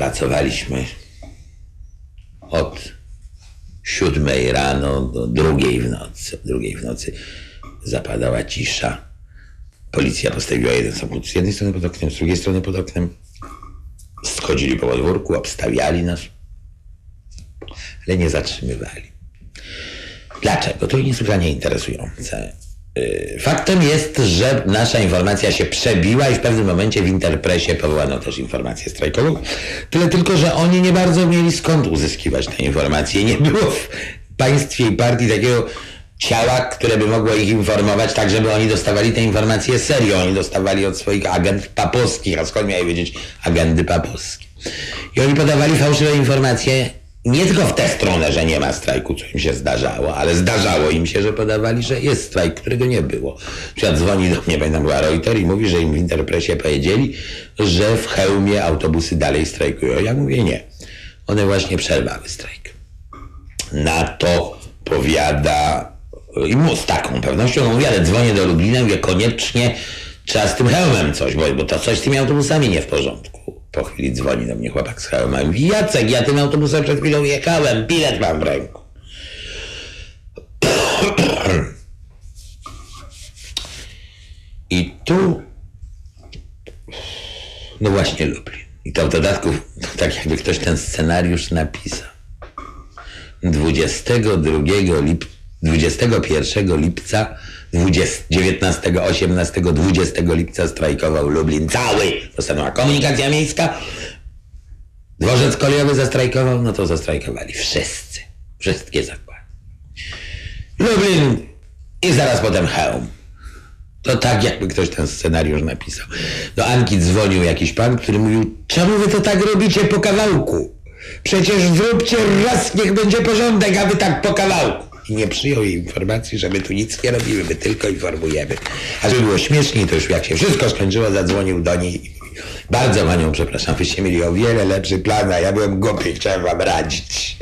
pracowaliśmy od 7 rano do 2 w nocy. O 2 w nocy zapadała cisza. Policja postawiła jeden samochód z jednej strony pod oknem, z drugiej strony pod oknem. Schodzili po podwórku, obstawiali nas, ale nie zatrzymywali. Dlaczego? To niesłychanie interesujące. Faktem jest, że nasza informacja się przebiła i w pewnym momencie w Interpresie powołano też informację strajkową. Tyle tylko, że oni nie bardzo mieli skąd uzyskiwać te informacje. Nie było w państwie i partii takiego ciała, które by mogło ich informować, tak żeby oni dostawali te informacje serio. Oni dostawali od swoich agentów papowskich, a skąd miały wiedzieć agendy papowskie. I oni podawali fałszywe informacje nie tylko w tę stronę, że nie ma strajku, co im się zdarzało, ale zdarzało im się, że podawali, że jest strajk, którego nie było. Na przykład dzwoni do mnie, pamiętam, była Reuter i mówi, że im w Interpresie powiedzieli, że w Chełmie autobusy dalej strajkują. Ja mówię nie. One właśnie przerwały strajk. Na to powiada, i z taką pewnością mówi, ale dzwonię do Lublina i mówię, koniecznie trzeba z tym Chełmem coś, bo to coś z tymi autobusami nie w porządku. Po chwili dzwoni do mnie chłopak z Chełma i mówi, Jacek, ja tym autobusem przed chwilą jechałem, bilet mam w ręku. I tu, no właśnie Lublin. I to w dodatku, tak jakby ktoś ten scenariusz napisał. 21 lipca, 19, 18, 20 lipca strajkował Lublin cały. To stanęła komunikacja miejska. Dworzec kolejowy zastrajkował, no to zastrajkowali wszyscy. Wszystkie zakłady. Lublin i zaraz potem Chełm. To tak jakby ktoś ten scenariusz napisał. Do Anki dzwonił jakiś pan, który mówił, czemu wy to tak robicie po kawałku? Przecież zróbcie raz, niech będzie porządek, a wy tak po kawałku. I nie przyjął jej informacji, że my tu nic nie robimy, my tylko informujemy. A żeby było śmieszniej, to już jak się wszystko skończyło, zadzwonił do niej i mówi, bardzo panią przepraszam, wyście mieli o wiele lepszy plan, a ja byłem głupi, chciałem wam radzić.